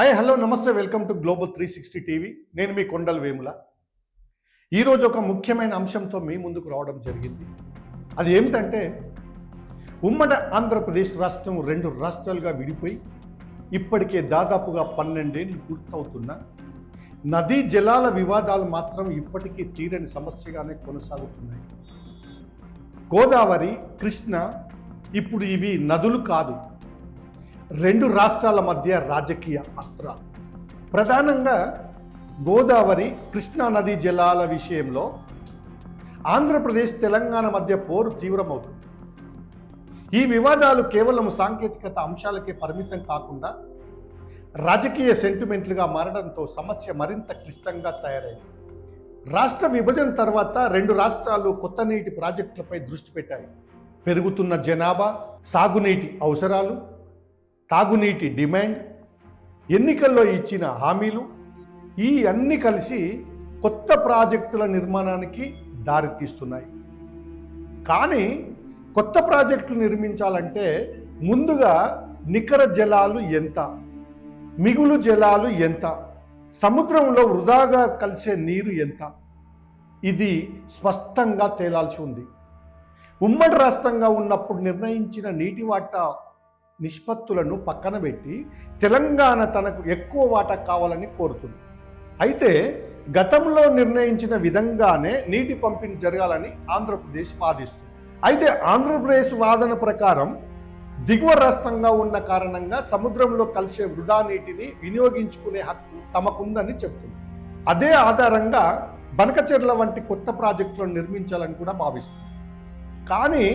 Hi hello నమస్తే welcome to global 360 TV. నేను మీ కొండల్ వేముల. ఈరోజు ఒక ముఖ్యమైన అంశంతో మీ ముందుకు రావడం జరిగింది. అది ఏమిటంటే ఉమ్మడి ఆంధ్రప్రదేశ్ రాష్ట్రం 2 రాష్ట్రాలుగా విడిపోయి ఇప్పటికే దాదాపుగా 12 ఏళ్ళు పూర్తవుతున్న నదీ జలాల వివాదాలు మాత్రం ఇప్పటికీ తీరని సమస్యగానే కొనసాగుతున్నాయి. గోదావరి, కృష్ణ ఇప్పుడు ఇవి నదులు కాదు, 2 రాష్ట్రాల మధ్య రాజకీయ అస్త్రాలు. ప్రధానంగా గోదావరి, కృష్ణా నదీ జలాల విషయంలో ఆంధ్రప్రదేశ్, తెలంగాణ మధ్య పోరు తీవ్రమవుతుంది. ఈ వివాదాలు కేవలం సాంకేతికత అంశాలకే పరిమితం కాకుండా రాజకీయ సెంటిమెంట్లుగా మారడంతో సమస్య మరింత క్లిష్టంగా తయారైంది. రాష్ట్ర విభజన తర్వాత 2 రాష్ట్రాలు కొత్త నీటి ప్రాజెక్టులపై దృష్టి పెట్టాయి. పెరుగుతున్న జనాభా, సాగునీటి అవసరాలు, తాగునీటి డిమాండ్, ఎన్నికల్లో ఇచ్చిన హామీలు, ఈ అన్నీ కలిసి కొత్త ప్రాజెక్టుల నిర్మాణానికి దారితీస్తున్నాయి. కానీ కొత్త ప్రాజెక్టులు నిర్మించాలంటే ముందుగా నికర జలాలు ఎంత, మిగులు జలాలు ఎంత, సముద్రంలో వృధాగా కలిసే నీరు ఎంత, ఇది స్పష్టంగా తేలాల్సి ఉంది. ఉమ్మడి రాష్ట్రంగా ఉన్నప్పుడు నిర్ణయించిన నీటి వాటా నిష్పత్తులను పక్కన పెట్టి తెలంగాణ తనకు ఎక్కువ వాటా కావాలని కోరుతుంది. అయితే గతంలో నిర్ణయించిన విధంగానే నీటి పంపిణీ జరగాలని ఆంధ్రప్రదేశ్ వాదిస్తుంది. అయితే ఆంధ్రప్రదేశ్ వాదన ప్రకారం దిగువ రాష్ట్రంగా ఉన్న కారణంగా సముద్రంలో కలిసే వృధా నీటిని వినియోగించుకునే హక్కు తమకుందని చెబుతుంది. అదే ఆధారంగా బనకచెర్ల వంటి కొత్త ప్రాజెక్టులను నిర్మించాలని కూడా భావిస్తుంది. కానీ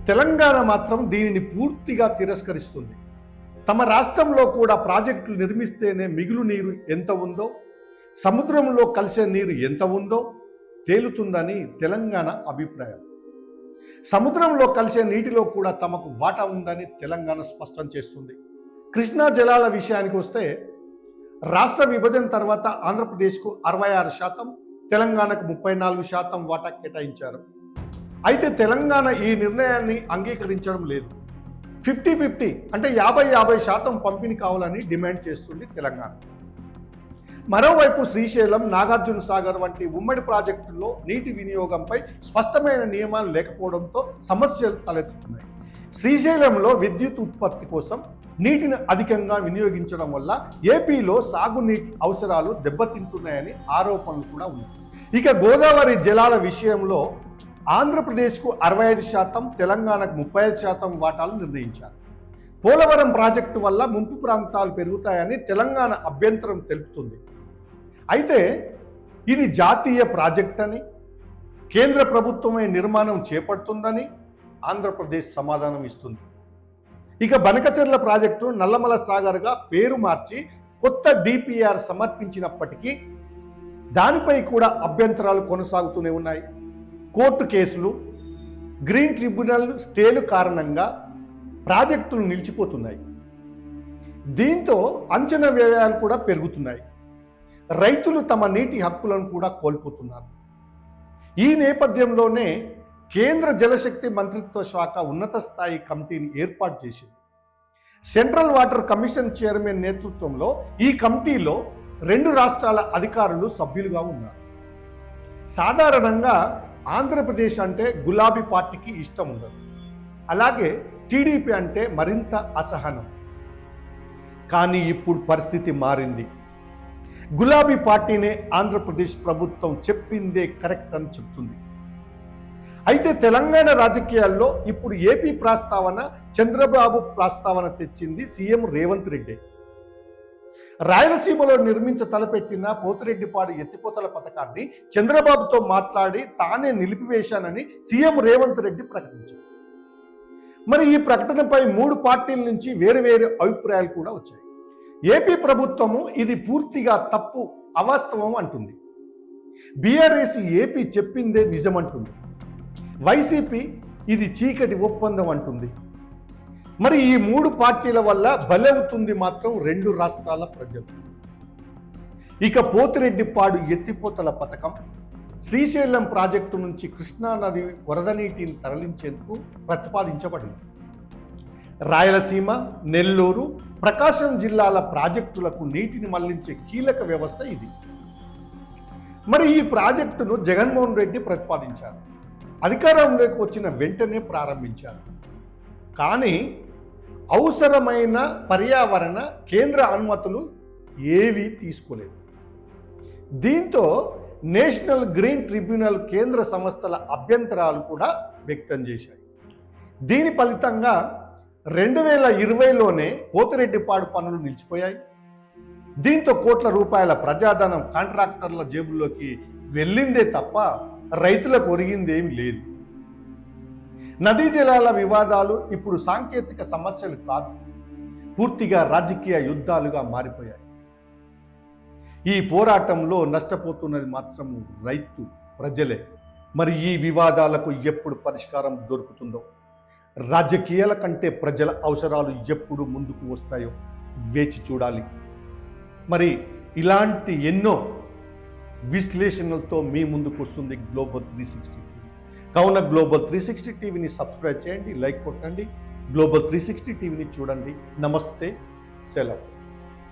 తెలంగాణ మాత్రం దీనిని పూర్తిగా తిరస్కరిస్తుంది. తమ రాష్ట్రంలో కూడా ప్రాజెక్టులు నిర్మిస్తేనే మిగులు నీరు ఎంత ఉందో, సముద్రంలో కలిసే నీరు ఎంత ఉందో తేలుతుందని తెలంగాణ అభిప్రాయం. సముద్రంలో కలిసే నీటిలో కూడా తమకు వాటా ఉందని తెలంగాణ స్పష్టం చేస్తుంది. కృష్ణా జలాల విషయానికి వస్తే రాష్ట్ర విభజన తర్వాత ఆంధ్రప్రదేశ్కు 66%, తెలంగాణకు 34% వాటా కేటాయించారు. అయితే తెలంగాణ ఈ నిర్ణయాన్ని అంగీకరించడం లేదు. 50-50 అంటే 50-50% పంపిణీ కావాలని డిమాండ్ చేస్తుంది తెలంగాణ. మరోవైపు శ్రీశైలం, నాగార్జున సాగర్ వంటి ఉమ్మడి ప్రాజెక్టుల్లో నీటి వినియోగంపై స్పష్టమైన నియమాలు లేకపోవడంతో సమస్యలు తలెత్తుతున్నాయి. శ్రీశైలంలో విద్యుత్ ఉత్పత్తి కోసం నీటిని అధికంగా వినియోగించడం వల్ల ఏపీలో సాగునీటి అవసరాలు దెబ్బతింటున్నాయని ఆరోపణలు కూడా ఉన్నాయి. ఇక గోదావరి జలాల విషయంలో ఆంధ్రప్రదేశ్కు 65%, తెలంగాణకు 35% వాటాలు నిర్ణయించారు. పోలవరం ప్రాజెక్టు వల్ల ముంపు ప్రాంతాలు పెరుగుతాయని తెలంగాణ అభ్యంతరం తెలుపుతుంది. అయితే ఇది జాతీయ ప్రాజెక్ట్ అని, కేంద్ర ప్రభుత్వమే నిర్మాణం చేపడుతుందని ఆంధ్రప్రదేశ్ సమాధానం ఇస్తుంది. ఇక బనకచెర్ల ప్రాజెక్టు నల్లమల సాగర్గా పేరు మార్చి కొత్త డిపిఆర్ సమర్పించినప్పటికీ దానిపై కూడా అభ్యంతరాలు కొనసాగుతూనే ఉన్నాయి. కోర్టు కేసులు, గ్రీన్ ట్రిబ్యునల్ స్టేలు కారణంగా ప్రాజెక్టులు నిలిచిపోతున్నాయి. దీంతో అంచనా వ్యయాలు కూడా పెరుగుతున్నాయి. రైతులు తమ నీటి హక్కులను కూడా కోల్పోతున్నారు. ఈ నేపథ్యంలోనే కేంద్ర జలశక్తి మంత్రిత్వ శాఖ ఉన్నత స్థాయి కమిటీని ఏర్పాటు చేసింది. సెంట్రల్ వాటర్ కమిషన్ చైర్మన్ నేతృత్వంలో ఈ కమిటీలో 2 రాష్ట్రాల అధికారులు సభ్యులుగా ఉన్నారు. సాధారణంగా ఆంధ్రప్రదేశ్ అంటే గులాబీ పార్టీకి ఇష్టం ఉండదు, అలాగే టీడీపీ అంటే మరింత అసహనం. కానీ ఇప్పుడు పరిస్థితి మారింది. గులాబీ పార్టీనే ఆంధ్రప్రదేశ్ ప్రభుత్వం చెప్పిందే కరెక్ట్ అని చెప్తుంది. అయితే తెలంగాణ రాజకీయాల్లో ఇప్పుడు ఏపీ ప్రస్తావన, చంద్రబాబు ప్రస్తావన తెచ్చింది సీఎం రేవంత్ రెడ్డి. రాయలసీమలో తలపెట్టిన పోతిరెడ్డిపాడు ఎత్తిపోతల పథకాన్ని చంద్రబాబుతో మాట్లాడి తానే నిలిపివేశానని సీఎం రేవంత్ రెడ్డి ప్రకటించారు. మరి ఈ ప్రకటనపై 3 పార్టీల నుంచి వేరు అభిప్రాయాలు కూడా వచ్చాయి. ఏపీ ప్రభుత్వము ఇది పూర్తిగా తప్పు, అవాస్తవం అంటుంది. బీఆర్ఎస్ ఏపీ చెప్పిందే నిజమంటుంది. వైసీపీ ఇది చీకటి ఒప్పందం అంటుంది. మరి ఈ 3 పార్టీల వల్ల బలవుతుంది మాత్రం 2 రాష్ట్రాల ప్రజలు. ఇక పోతిరెడ్డిపాడు ఎత్తిపోతల పథకం, శ్రీశైలం ప్రాజెక్టు నుంచి కృష్ణా నది వరద నీటిని తరలించేందుకు ప్రతిపాదించబడింది. రాయలసీమ, నెల్లూరు ప్రకాశం జిల్లాల ప్రాజెక్టులకు నీటిని మళ్లించే కీలక వ్యవస్థ ఇది. మరి ఈ ప్రాజెక్టును జగన్మోహన్ రెడ్డి ప్రతిపాదించారు, అధికారంలోకి వచ్చిన వెంటనే ప్రారంభించారు. కానీ అవసరమైన పర్యావరణ కేంద్ర అనుమతులు ఏవీ తీసుకోలేదు. దీంతో నేషనల్ గ్రీన్ ట్రిబ్యునల్ కేంద్ర సంస్థల అభ్యంతరాలు కూడా వ్యక్తం చేశాయి. దీని ఫలితంగా 2020లోనే పోతిరెడ్డిపాడు పనులు నిలిచిపోయాయి. దీంతో కోట్ల రూపాయల ప్రజాధనం కాంట్రాక్టర్ల జేబుల్లోకి వెళ్ళిందే తప్ప రైతులకు ఒరిగిందేమీ లేదు. నదీ జలాల వివాదాలు ఇప్పుడు సాంకేతిక సమస్యలు కాదు, పూర్తిగా రాజకీయ యుద్ధాలుగా మారిపోయాయి. ఈ పోరాటంలో నష్టపోతున్నది మాత్రం రైతు ప్రజలే. మరి ఈ వివాదాలకు ఎప్పుడు పరిష్కారం దొరుకుతుందో, రాజకీయాల కంటే ప్రజల అవసరాలు ఎప్పుడు ముందుకు వస్తాయో వేచి చూడాలి. మరి ఇలాంటి ఎన్నో విశ్లేషణలతో మీ ముందుకు వస్తుంది గ్లోబల్ 360 టీవీ. కావున గ్లోబల్ 360 టీవీని సబ్స్క్రైబ్ చేయండి, లైక్ కొట్టండి, గ్లోబల్ 360 టీవీని చూడండి. నమస్తే, సెలవు.